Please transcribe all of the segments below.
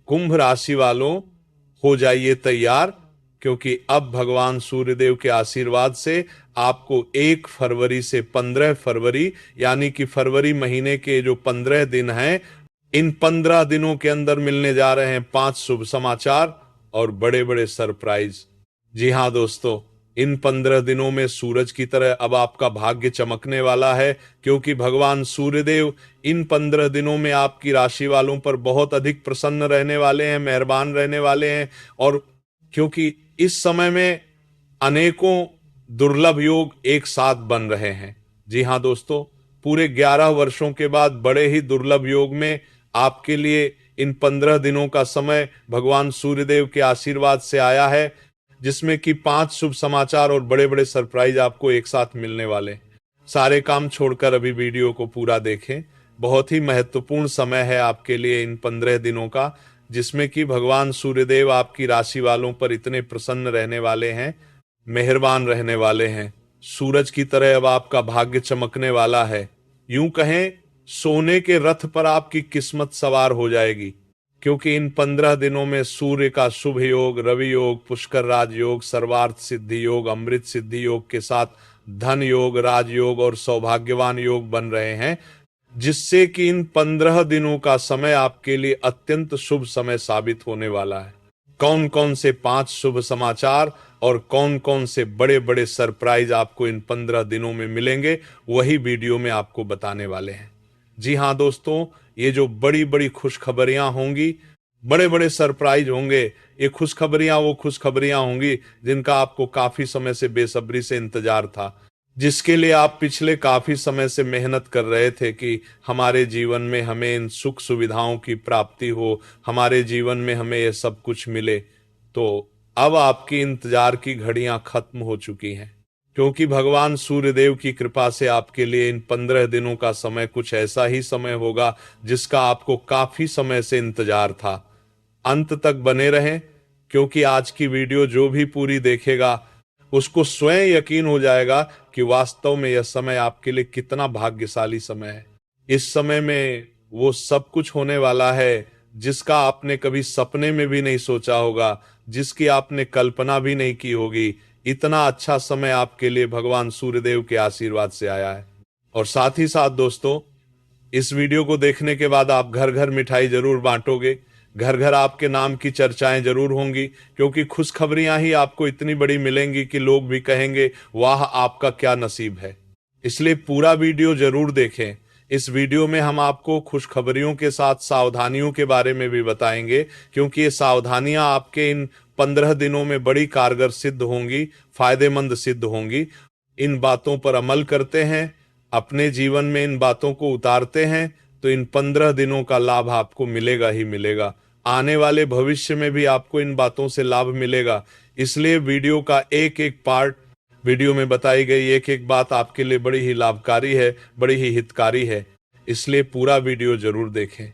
कुंभ राशि वालों हो जाइए तैयार, क्योंकि अब भगवान सूर्यदेव के आशीर्वाद से आपको 1 फरवरी से 15 फरवरी, यानी कि फरवरी महीने के जो 15 दिन हैं, इन 15 दिनों के अंदर मिलने जा रहे हैं 5 शुभ समाचार और बड़े बड़े सरप्राइज। जी हाँ दोस्तों, इन 15 दिनों में सूरज की तरह अब आपका भाग्य चमकने वाला है, क्योंकि भगवान सूर्यदेव इन 15 दिनों में आपकी राशि वालों पर बहुत अधिक प्रसन्न रहने वाले हैं, मेहरबान रहने वाले हैं। और क्योंकि इस समय में अनेकों दुर्लभ योग एक साथ बन रहे हैं। जी हाँ दोस्तों, पूरे 11 वर्षों के बाद बड़े ही दुर्लभ योग में आपके लिए इन 15 दिनों का समय भगवान सूर्यदेव के आशीर्वाद से आया है, जिसमें कि 5 शुभ समाचार और बड़े बड़े सरप्राइज आपको एक साथ मिलने वाले। सारे काम छोड़कर अभी वीडियो को पूरा देखें। बहुत ही महत्वपूर्ण समय है आपके लिए इन 15 दिनों का, जिसमें कि भगवान सूर्यदेव आपकी राशि वालों पर इतने प्रसन्न रहने वाले हैं, मेहरबान रहने वाले हैं। सूरज की तरह अब आपका भाग्य चमकने वाला है। यूं कहें, सोने के रथ पर आपकी किस्मत सवार हो जाएगी, क्योंकि इन 15 दिनों में सूर्य का शुभ योग, रवि योग, पुष्कर राज योग, सर्वार्थ सिद्धि योग, अमृत सिद्धि योग के साथ धन योग, राजयोग और सौभाग्यवान योग बन रहे हैं, जिससे कि इन 15 दिनों का समय आपके लिए अत्यंत शुभ समय साबित होने वाला है। कौन कौन से 5 शुभ समाचार और कौन कौन से बड़े बड़े सरप्राइज आपको इन 15 दिनों में मिलेंगे, वही वीडियो में आपको बताने वाले हैं। जी हाँ दोस्तों, ये जो बड़ी बड़ी खुशखबरियां होंगी, बड़े बड़े सरप्राइज होंगे, ये खुशखबरियां वो खुशखबरियां होंगी जिनका आपको काफी समय से बेसब्री से इंतजार था, जिसके लिए आप पिछले काफी समय से मेहनत कर रहे थे कि हमारे जीवन में हमें इन सुख सुविधाओं की प्राप्ति हो, हमारे जीवन में हमें ये सब कुछ मिले। तो अब आपकी इंतजार की घड़ियां खत्म हो चुकी हैं, क्योंकि भगवान सूर्यदेव की कृपा से आपके लिए इन 15 दिनों का समय कुछ ऐसा ही समय होगा जिसका आपको काफी समय से इंतजार था। अंत तक बने रहें, क्योंकि आज की वीडियो जो भी पूरी देखेगा उसको स्वयं यकीन हो जाएगा कि वास्तव में यह समय आपके लिए कितना भाग्यशाली समय है। इस समय में वो सब कुछ होने वाला है जिसका आपने कभी सपने में भी नहीं सोचा होगा, जिसकी आपने कल्पना भी नहीं की होगी। इतना अच्छा समय आपके लिए भगवान सूर्यदेव के आशीर्वाद से आया है। और साथ ही साथ दोस्तों, इस वीडियो को देखने के बाद आप घर घर मिठाई जरूर बांटोगे, घर घर आपके नाम की चर्चाएं जरूर होंगी, क्योंकि खुशखबरियां ही आपको इतनी बड़ी मिलेंगी कि लोग भी कहेंगे वाह आपका क्या नसीब है। इसलिए पूरा वीडियो जरूर देखें। इस वीडियो में हम आपको खुशखबरियों के साथ सावधानियों के बारे में भी बताएंगे, क्योंकि ये सावधानियां आपके इन 15 दिनों में बड़ी कारगर सिद्ध होंगी, फायदेमंद सिद्ध होंगी। इन बातों पर अमल करते हैं, अपने जीवन में इन बातों को उतारते हैं, तो इन 15 दिनों का लाभ आपको मिलेगा ही मिलेगा। आने वाले भविष्य में भी आपको इन बातों से लाभ मिलेगा। इसलिए वीडियो का एक एक पार्ट, वीडियो में बताई गई एक एक बात आपके लिए बड़ी ही लाभकारी है, बड़ी ही हितकारी है। इसलिए पूरा वीडियो जरूर देखें।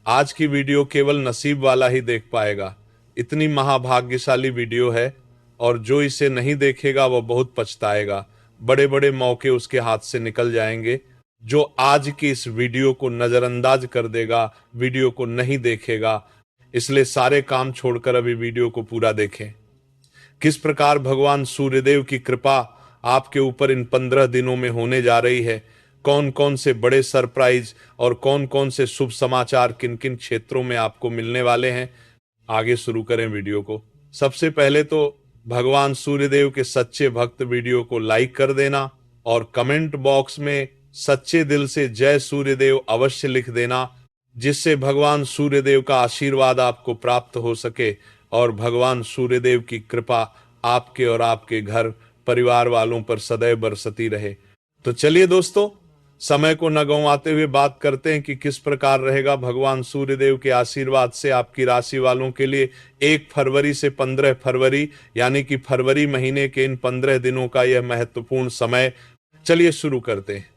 आज की वीडियो केवल नसीब वाला ही देख पाएगा, इतनी महाभाग्यशाली वीडियो है, और जो इसे नहीं देखेगा वह बहुत पछताएगा। बड़े बड़े मौके उसके हाथ से निकल जाएंगे। जो आज की इस वीडियो को नजरअंदाज कर देगा, वीडियो को नहीं देखेगा, इसलिए सारे काम छोड़कर अभी वीडियो को पूरा देखें। किस प्रकार भगवान सूर्यदेव की कृपा आपके ऊपर इन 15 दिनों में होने जा रही है, कौन कौन से बड़े सरप्राइज और कौन कौन से शुभ समाचार किन किन क्षेत्रों में आपको मिलने वाले हैं। आगे शुरू करें वीडियो को। सबसे पहले तो भगवान सूर्यदेव के सच्चे भक्त वीडियो को लाइक कर देना और कमेंट बॉक्स में सच्चे दिल से जय सूर्यदेव अवश्य लिख देना, जिससे भगवान सूर्यदेव का आशीर्वाद आपको प्राप्त हो सके और भगवान सूर्यदेव की कृपा आपके और आपके घर परिवार वालों पर सदैव बरसती रहे। तो चलिए दोस्तों, समय को न गंवाते हुए बात करते हैं कि किस प्रकार रहेगा भगवान सूर्यदेव के आशीर्वाद से आपकी राशि वालों के लिए 1 फरवरी से 15 फरवरी, यानी कि फरवरी महीने के इन 15 दिनों का यह महत्वपूर्ण समय। चलिए शुरू करते हैं।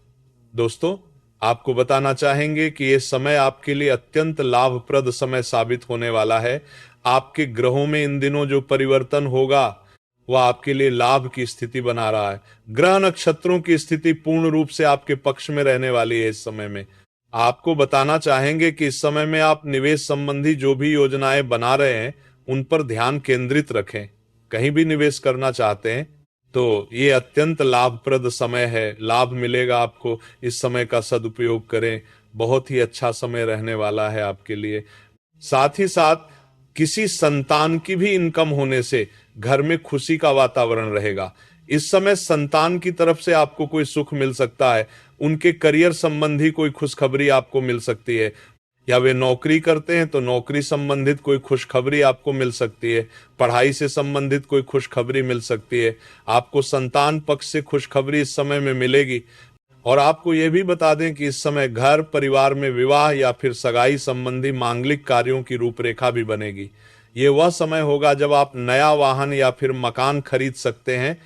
दोस्तों, आपको बताना चाहेंगे कि यह समय आपके लिए अत्यंत लाभप्रद समय साबित होने वाला है। आपके ग्रहों में इन दिनों जो परिवर्तन होगा वह आपके लिए लाभ की स्थिति बना रहा है। ग्रह नक्षत्रों की स्थिति पूर्ण रूप से आपके पक्ष में रहने वाली है इस समय में। आपको बताना चाहेंगे कि इस समय में आप निवेश संबंधी जो भी योजनाएं बना रहे हैं उन पर ध्यान केंद्रित रखें। कहीं भी निवेश करना चाहते हैं तो ये अत्यंत लाभप्रद समय है, लाभ मिलेगा आपको। इस समय का सदुपयोग करें, बहुत ही अच्छा समय रहने वाला है आपके लिए। साथ ही साथ किसी संतान की भी इनकम होने से घर में खुशी का वातावरण रहेगा। इस समय संतान की तरफ से आपको कोई सुख मिल सकता है, उनके करियर संबंधी कोई खुशखबरी आपको मिल सकती है, या वे नौकरी करते हैं तो नौकरी संबंधित कोई खुशखबरी आपको मिल सकती है, पढ़ाई से संबंधित कोई खुशखबरी मिल सकती है। आपको संतान पक्ष से खुशखबरी इस समय में मिलेगी। और आपको यह भी बता दें कि इस समय घर परिवार में विवाह या फिर सगाई संबंधी मांगलिक कार्यों की रूपरेखा भी बनेगी। ये वह समय होगा जब आप नया वाहन या फिर मकान खरीद सकते हैं,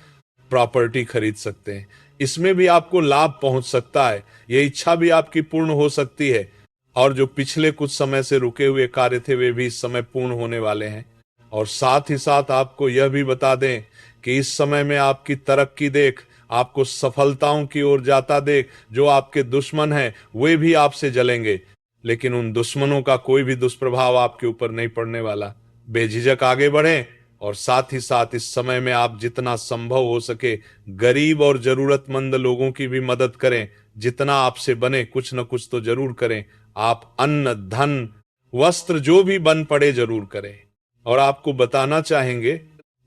प्रॉपर्टी खरीद सकते हैं। इसमें भी आपको लाभ पहुंच सकता है, ये इच्छा भी आपकी पूर्ण हो सकती है। और जो पिछले कुछ समय से रुके हुए कार्य थे वे भी इस समय पूर्ण होने वाले हैं। और साथ ही साथ आपको यह भी बता दें कि इस समय में आपकी तरक्की देख, आपको सफलताओं की ओर जाता देख, जो आपके दुश्मन हैं वे भी आपसे जलेंगे, लेकिन उन दुश्मनों का कोई भी दुष्प्रभाव आपके ऊपर नहीं पड़ने वाला। बेझिझक आगे बढ़ें और साथ ही साथ इस समय में आप जितना संभव हो सके गरीब और जरूरतमंद लोगों की भी मदद करें। जितना आपसे बने कुछ न कुछ तो जरूर करें। आप अन्न धन वस्त्र जो भी बन पड़े जरूर करें। और आपको बताना चाहेंगे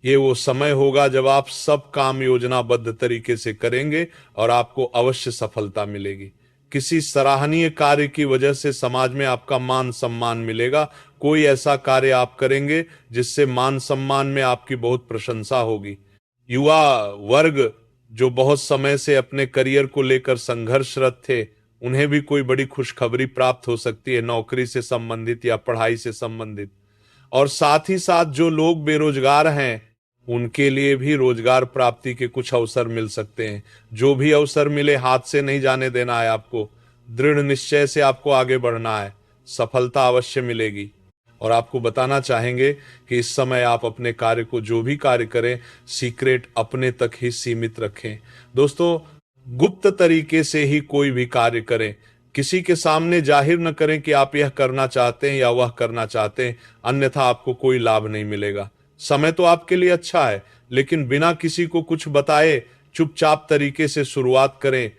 ये वो समय होगा जब आप सब काम योजनाबद्ध तरीके से करेंगे और आपको अवश्य सफलता मिलेगी। किसी सराहनीय कार्य की वजह से समाज में आपका मान सम्मान मिलेगा। कोई ऐसा कार्य आप करेंगे जिससे मान सम्मान में आपकी बहुत प्रशंसा होगी। युवा वर्ग जो बहुत समय से अपने करियर को लेकर संघर्षरत थे, उन्हें भी कोई बड़ी खुशखबरी प्राप्त हो सकती है, नौकरी से संबंधित या पढ़ाई से संबंधित। और साथ ही साथ जो लोग बेरोजगार हैं उनके लिए भी रोजगार प्राप्ति के कुछ अवसर मिल सकते हैं। जो भी अवसर मिले हाथ से नहीं जाने देना है आपको, दृढ़ निश्चय से आपको आगे बढ़ना है, सफलता अवश्य मिलेगी। और आपको बताना चाहेंगे कि इस समय आप अपने कार्य को जो भी कार्य करें सीक्रेट अपने तक ही सीमित रखें। दोस्तों, गुप्त तरीके से ही कोई भी कार्य करें, किसी के सामने जाहिर न करें कि आप यह करना चाहते हैं या वह करना चाहते हैं, अन्यथा आपको कोई लाभ नहीं मिलेगा। समय तो आपके लिए अच्छा है, लेकिन बिना किसी को कुछ बताए चुपचाप तरीके से शुरुआत करें।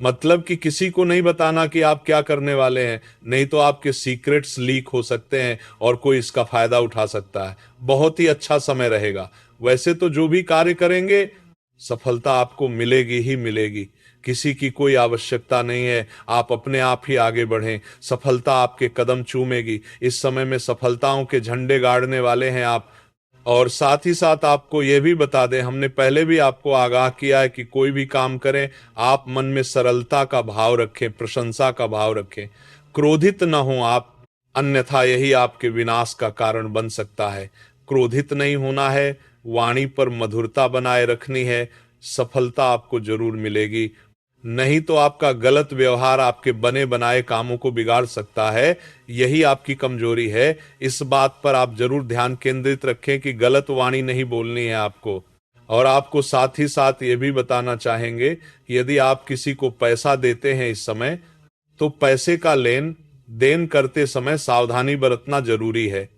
मतलब कि किसी को नहीं बताना कि आप क्या करने वाले हैं, नहीं तो आपके सीक्रेट्स लीक हो सकते हैं और कोई इसका फायदा उठा सकता है। बहुत ही अच्छा समय रहेगा। वैसे तो जो भी कार्य करेंगे सफलता आपको मिलेगी ही मिलेगी, किसी की कोई आवश्यकता नहीं है। आप अपने आप ही आगे बढ़ें, सफलता आपके कदम चूमेगी। इस समय में सफलताओं के झंडे गाड़ने वाले हैं आप। और साथ ही साथ आपको यह भी बता दें, हमने पहले भी आपको आगाह किया है कि कोई भी काम करें आप मन में सरलता का भाव रखें, प्रशंसा का भाव रखें, क्रोधित न हो आप, अन्यथा यही आपके विनाश का कारण बन सकता है। क्रोधित नहीं होना है, वाणी पर मधुरता बनाए रखनी है, सफलता आपको जरूर मिलेगी। नहीं तो आपका गलत व्यवहार आपके बने बनाए कामों को बिगाड़ सकता है, यही आपकी कमजोरी है। इस बात पर आप जरूर ध्यान केंद्रित रखें कि गलत वाणी नहीं बोलनी है आपको। और आपको साथ ही साथ ये भी बताना चाहेंगे कि यदि आप किसी को पैसा देते हैं इस समय, तो पैसे का लेन देन करते समय सावधानी बरतना जरूरी है।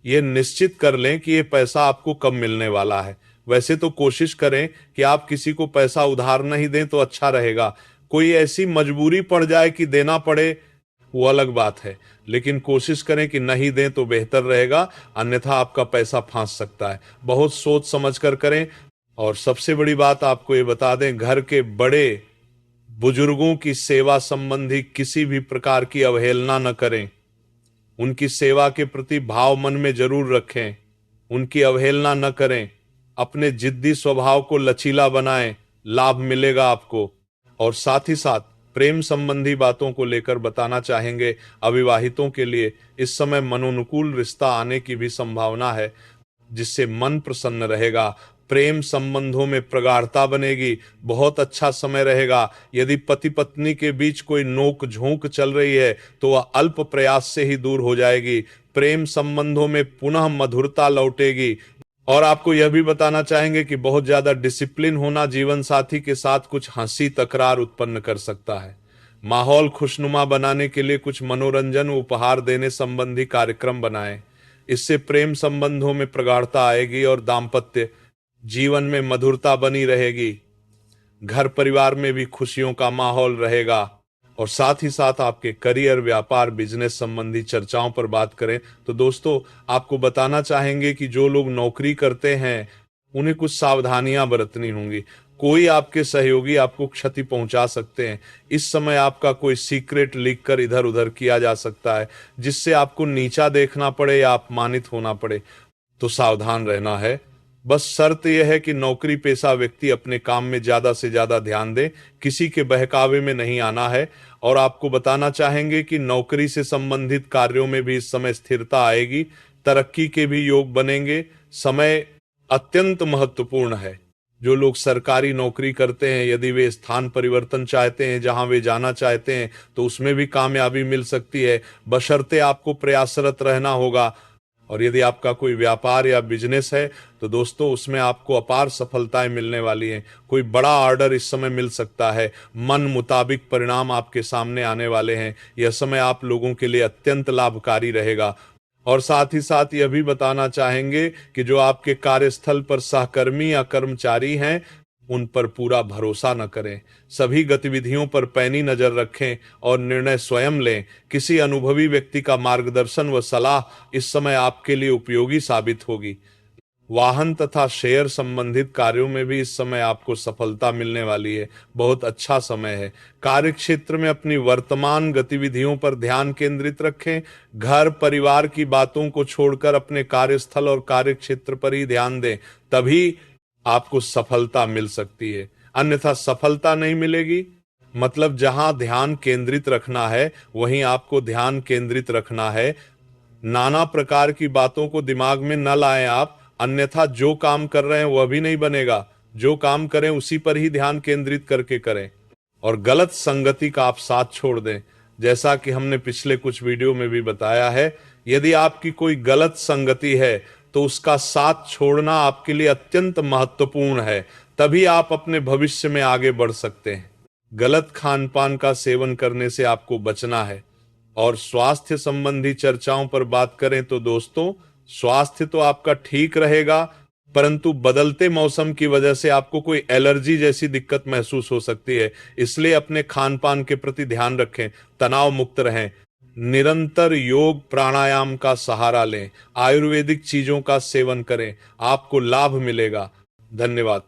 ये निश्चित कर लें कि ये पैसा आपको कब मिलने वाला है। वैसे तो कोशिश करें कि आप किसी को पैसा उधार नहीं दें तो अच्छा रहेगा। कोई ऐसी मजबूरी पड़ जाए कि देना पड़े वो अलग बात है, लेकिन कोशिश करें कि नहीं दें तो बेहतर रहेगा, अन्यथा आपका पैसा फंस सकता है। बहुत सोच समझ कर करें। और सबसे बड़ी बात आपको ये बता दें, घर के बड़े बुजुर्गों की सेवा संबंधी किसी भी प्रकार की अवहेलना न करें। उनकी सेवा के प्रति भाव मन में जरूर रखें, उनकी अवहेलना न करें। अपने जिद्दी स्वभाव को लचीला बनाएं, लाभ मिलेगा आपको। और साथ ही साथ प्रेम संबंधी बातों को लेकर बताना चाहेंगे, अविवाहितों के लिए इस समय मनोनुकूल रिश्ता आने की भी संभावना है, जिससे मन प्रसन्न रहेगा। प्रेम संबंधों में प्रगाढ़ता बनेगी, बहुत अच्छा समय रहेगा। यदि पति पत्नी के बीच कोई नोक झोंक चल रही है तो वह अल्प प्रयास से ही दूर हो जाएगी। प्रेम संबंधों में पुनः मधुरता लौटेगी। और आपको यह भी बताना चाहेंगे कि बहुत ज्यादा डिसिप्लिन होना जीवन साथी के साथ कुछ हंसी तकरार उत्पन्न कर सकता है, माहौल खुशनुमा बनाने के लिए कुछ मनोरंजन उपहार देने संबंधी कार्यक्रम बनाएं। इससे प्रेम संबंधों में प्रगाढ़ता आएगी और दाम्पत्य जीवन में मधुरता बनी रहेगी। घर परिवार में भी खुशियों का माहौल रहेगा। और साथ ही साथ आपके करियर, व्यापार, बिजनेस संबंधी चर्चाओं पर बात करें तो दोस्तों आपको बताना चाहेंगे कि जो लोग नौकरी करते हैं उन्हें कुछ सावधानियां बरतनी होंगी। कोई आपके सहयोगी आपको क्षति पहुंचा सकते हैं। इस समय आपका कोई सीक्रेट लीक कर इधर उधर किया जा सकता है, जिससे आपको नीचा देखना पड़े या अपमानित होना पड़े। तो सावधान रहना है। बस शर्त यह है कि नौकरी पेशा व्यक्ति अपने काम में ज्यादा से ज्यादा ध्यान दे, किसी के बहकावे में नहीं आना है। और आपको बताना चाहेंगे कि नौकरी से संबंधित कार्यों में भी इस समय स्थिरता आएगी, तरक्की के भी योग बनेंगे। समय अत्यंत महत्वपूर्ण है। जो लोग सरकारी नौकरी करते हैं, यदि वे स्थान परिवर्तन चाहते हैं, जहां वे जाना चाहते हैं, तो उसमें भी कामयाबी मिल सकती है, बशर्ते आपको प्रयासरत रहना होगा। और यदि आपका कोई व्यापार या बिजनेस है तो दोस्तों उसमें आपको अपार सफलताएं मिलने वाली हैं। कोई बड़ा ऑर्डर इस समय मिल सकता है, मन मुताबिक परिणाम आपके सामने आने वाले हैं। यह समय आप लोगों के लिए अत्यंत लाभकारी रहेगा। और साथ ही साथ यह भी बताना चाहेंगे कि जो आपके कार्यस्थल पर सहकर्मी या कर्मचारी हैं उन पर पूरा भरोसा न करें। सभी गतिविधियों पर पैनी नजर रखें और निर्णय स्वयं लें। किसी अनुभवी व्यक्ति का मार्गदर्शन व सलाह इस समय आपके लिए उपयोगी साबित होगी। वाहन तथा शेयर संबंधित कार्यों में भी इस समय आपको सफलता मिलने वाली है। बहुत अच्छा समय है। कार्य क्षेत्र में अपनी वर्तमान गतिविधियों पर ध्यान केंद्रित रखें। घर परिवार की बातों को छोड़कर अपने कार्यस्थल और कार्य क्षेत्र पर ही ध्यान दें, तभी आपको सफलता मिल सकती है। अन्यथा सफलता नहीं मिलेगी। मतलब जहां ध्यान केंद्रित रखना है वहीं आपको ध्यान केंद्रित रखना है। नाना प्रकार की बातों को दिमाग में न लाएं आप, अन्यथा जो काम कर रहे हैं वह भी नहीं बनेगा। जो काम करें उसी पर ही ध्यान केंद्रित करके करें। और गलत संगति का आप साथ छोड़ दें। जैसा कि हमने पिछले कुछ वीडियो में भी बताया है, यदि आपकी कोई गलत संगति है तो उसका साथ छोड़ना आपके लिए अत्यंत महत्वपूर्ण है। तभी आप अपने भविष्य में आगे बढ़ सकते हैं। गलत खान पान का सेवन करने से आपको बचना है। और स्वास्थ्य संबंधी चर्चाओं पर बात करें तो दोस्तों स्वास्थ्य तो आपका ठीक रहेगा, परंतु बदलते मौसम की वजह से आपको कोई एलर्जी जैसी दिक्कत महसूस हो सकती है। इसलिए अपने खान पान के प्रति ध्यान रखें, तनाव मुक्त रहें, निरंतर योग प्राणायाम का सहारा लें, आयुर्वेदिक चीजों का सेवन करें, आपको लाभ मिलेगा। धन्यवाद।